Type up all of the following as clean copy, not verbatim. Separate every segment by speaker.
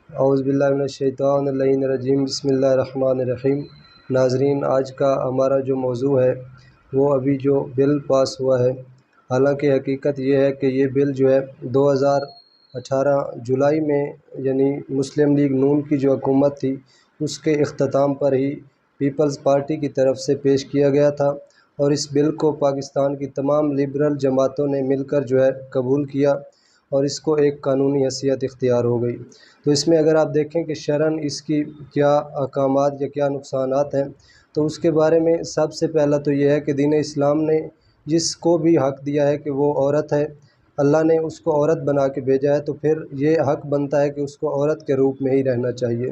Speaker 1: اعوذ باللہ من الشیطان الرجیم، بسم اللہ الرحمن الرحیم۔ ناظرین، آج کا ہمارا جو موضوع ہے وہ ابھی جو بل پاس ہوا ہے، حالانکہ حقیقت یہ ہے کہ یہ بل جو ہے 2018 جولائی میں، یعنی مسلم لیگ نون کی جو حکومت تھی اس کے اختتام پر ہی پیپلز پارٹی کی طرف سے پیش کیا گیا تھا، اور اس بل کو پاکستان کی تمام لبرل جماعتوں نے مل کر جو ہے قبول کیا، اور اس کو ایک قانونی حیثیت اختیار ہو گئی۔ تو اس میں اگر آپ دیکھیں کہ شرعاً اس کی کیا احکامات یا کیا نقصانات ہیں، تو اس کے بارے میں سب سے پہلا تو یہ ہے کہ دین اسلام نے جس کو بھی حق دیا ہے کہ وہ عورت ہے، اللہ نے اس کو عورت بنا کے بھیجا ہے، تو پھر یہ حق بنتا ہے کہ اس کو عورت کے روپ میں ہی رہنا چاہیے۔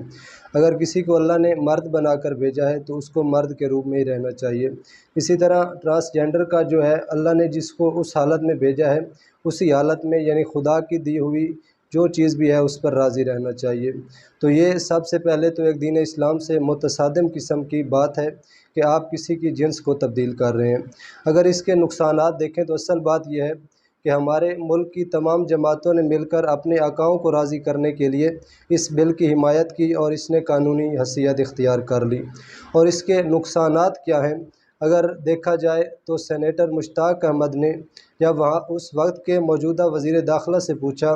Speaker 1: اگر کسی کو اللہ نے مرد بنا کر بھیجا ہے تو اس کو مرد کے روپ میں ہی رہنا چاہیے۔ اسی طرح ٹرانسجینڈر کا جو ہے، اللہ نے جس کو اس حالت میں بھیجا ہے اسی حالت میں، یعنی خدا کی دی ہوئی جو چیز بھی ہے اس پر راضی رہنا چاہیے۔ تو یہ سب سے پہلے تو ایک دین اسلام سے متصادم قسم کی بات ہے کہ آپ کسی کی جنس کو تبدیل کر رہے ہیں۔ اگر اس کے نقصانات دیکھیں تو اصل بات یہ ہے کہ ہمارے ملک کی تمام جماعتوں نے مل کر اپنے آقاؤں کو راضی کرنے کے لیے اس بل کی حمایت کی، اور اس نے قانونی حیثیت اختیار کر لی۔ اور اس کے نقصانات کیا ہیں اگر دیکھا جائے تو سینیٹر مشتاق احمد نے جب وہاں اس وقت کے موجودہ وزیر داخلہ سے پوچھا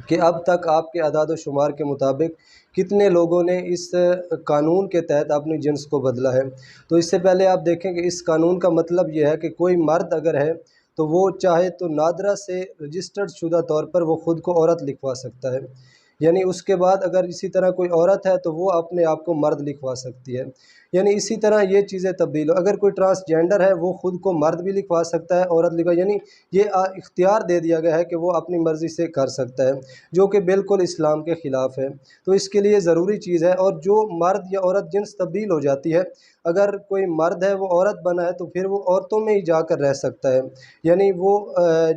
Speaker 1: کہ اب تک آپ کے اعداد و شمار کے مطابق کتنے لوگوں نے اس قانون کے تحت اپنی جنس کو بدلا ہے، تو اس سے پہلے آپ دیکھیں کہ اس قانون کا مطلب یہ ہے کہ کوئی مرد اگر ہے تو وہ چاہے تو نادرا سے رجسٹرڈ شدہ طور پر وہ خود کو عورت لکھوا سکتا ہے، یعنی اس کے بعد اگر اسی طرح کوئی عورت ہے تو وہ اپنے آپ کو مرد لکھوا سکتی ہے، یعنی اسی طرح یہ چیزیں تبدیل ہو۔ اگر کوئی ٹرانسجینڈر ہے وہ خود کو مرد بھی لکھوا سکتا ہے، عورت لکھوا، یعنی یہ اختیار دے دیا گیا ہے کہ وہ اپنی مرضی سے کر سکتا ہے، جو کہ بالکل اسلام کے خلاف ہے۔ تو اس کے لیے ضروری چیز ہے، اور جو مرد یا عورت جنس تبدیل ہو جاتی ہے، اگر کوئی مرد ہے وہ عورت بنا ہے تو پھر وہ عورتوں میں ہی جا کر رہ سکتا ہے، یعنی وہ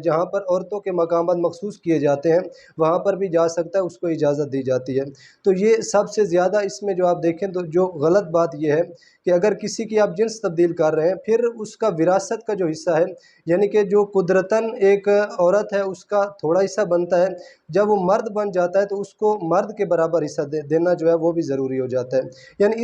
Speaker 1: جہاں پر عورتوں کے مقامات مخصوص کیے جاتے ہیں وہاں پر بھی جا سکتا ہے، اس کو اجازت دی جاتی ہے۔ تو یہ سب سے زیادہ اس میں جو آپ دیکھیں تو جو غلط بات یہ ہے کہ اگر کسی کی آپ جنس تبدیل کر رہے ہیں، پھر اس کا وراثت کا جو حصہ ہے، یعنی کہ جو قدرتاً ایک عورت ہے اس کا تھوڑا حصہ بنتا ہے، جب وہ مرد بن جاتا ہے تو اس کو مرد کے برابر حصہ دینا جو ہے وہ بھی ضروری ہو جاتا ہے۔ یعنی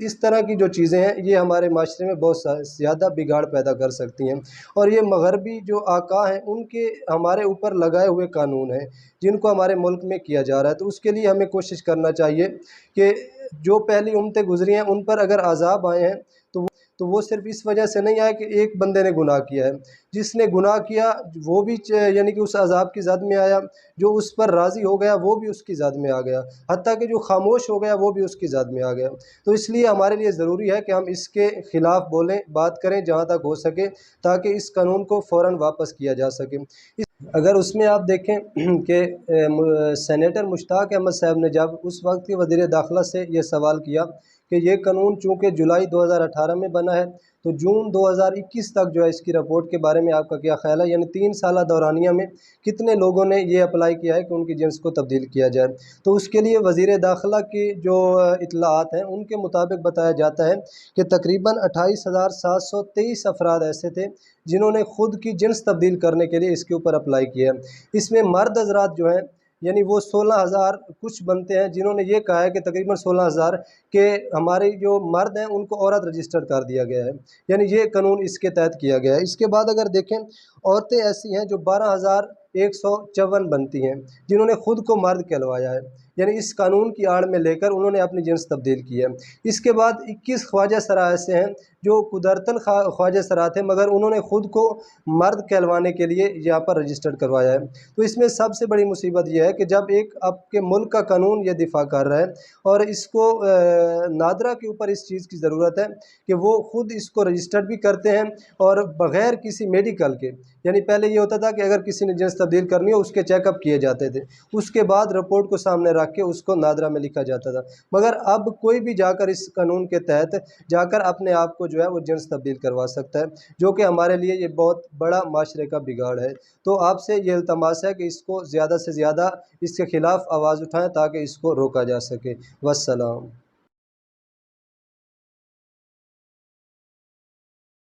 Speaker 1: اس طرح کی جو چیزیں ہیں یہ ہمارے معاشرے میں بہت زیادہ بگاڑ پیدا کر سکتی ہیں، اور یہ مغربی جو آقا ہیں ان کے ہمارے اوپر لگائے ہوئے قانون ہیں جن کو ہمارے ملک میں کیا جا رہا ہے۔ تو اس کے لیے ہمیں کوشش کرنا چاہیے کہ جو پہلی امتیں گزری ہیں ان پر اگر عذاب آئے ہیں تو وہ صرف اس وجہ سے نہیں آئے کہ ایک بندے نے گناہ کیا ہے، جس نے گناہ کیا وہ بھی یعنی کہ اس عذاب کی زد میں آیا، جو اس پر راضی ہو گیا وہ بھی اس کی زد میں آ گیا، حتیٰ کہ جو خاموش ہو گیا وہ بھی اس کی زد میں آ گیا۔ تو اس لیے ہمارے لیے ضروری ہے کہ ہم اس کے خلاف بولیں، بات کریں جہاں تک ہو سکے، تاکہ اس قانون کو فوراً واپس کیا جا سکے۔ اگر اس میں آپ دیکھیں کہ سینیٹر مشتاق احمد صاحب نے جب اس وقت کے وزیر داخلہ سے یہ سوال کیا کہ یہ قانون چونکہ جولائی 2018 میں بنا ہے تو جون 2021 تک جو ہے اس کی رپورٹ کے بارے میں آپ کا کیا خیال ہے، یعنی 3 سالہ دورانیہ میں کتنے لوگوں نے یہ اپلائی کیا ہے کہ ان کی جنس کو تبدیل کیا جائے؟ تو اس کے لیے وزیر داخلہ کی جو اطلاعات ہیں ان کے مطابق بتایا جاتا ہے کہ تقریباً 28,723 افراد ایسے تھے جنہوں نے خود کی جنس تبدیل کرنے کے لیے اس کے اوپر اپلائی کیا ہے۔ اس میں مرد حضرات جو ہیں یعنی وہ 16,000 کچھ بنتے ہیں جنہوں نے یہ کہا ہے کہ تقریباً 16,000 کہ ہمارے جو مرد ہیں ان کو عورت رجسٹر کر دیا گیا ہے، یعنی یہ قانون اس کے تحت کیا گیا ہے۔ اس کے بعد اگر دیکھیں عورتیں ایسی ہیں جو 12,154 بنتی ہیں جنہوں نے خود کو مرد کہلوایا ہے، یعنی اس قانون کی آڑ میں لے کر انہوں نے اپنی جنس تبدیل کی ہے۔ اس کے بعد 21 خواجہ سرا ایسے ہیں جو قدرتاً خواجہ سرا تھے مگر انہوں نے خود کو مرد کہلوانے کے لیے یہاں پر رجسٹرڈ کروایا ہے۔ تو اس میں سب سے بڑی مصیبت یہ ہے کہ جب ایک آپ کے ملک کا قانون یہ دفاع کر رہا ہے اور اس کو نادرا کے اوپر اس چیز کی ضرورت ہے کہ وہ خود اس کو رجسٹرڈ بھی کرتے ہیں اور بغیر کسی میڈیکل کے، یعنی پہلے یہ ہوتا تھا کہ اگر کسی نے جنس تبدیل کرنی ہو اس کے چیک اپ کیے جاتے تھے، اس کے بعد رپورٹ کو سامنے رکھ کے اس کو نادرا میں لکھا جاتا تھا، مگر اب کوئی بھی جا کر اس قانون کے تحت جا کر اپنے آپ کو جو ہے وہ جنس تبدیل کروا سکتا ہے، جو کہ ہمارے لیے یہ بہت بڑا معاشرے کا بگاڑ ہے۔ تو آپ سے یہ التماس ہے کہ اس کو زیادہ سے زیادہ اس کے خلاف آواز اٹھائیں تاکہ اس کو روکا جا سکے۔ والسلام۔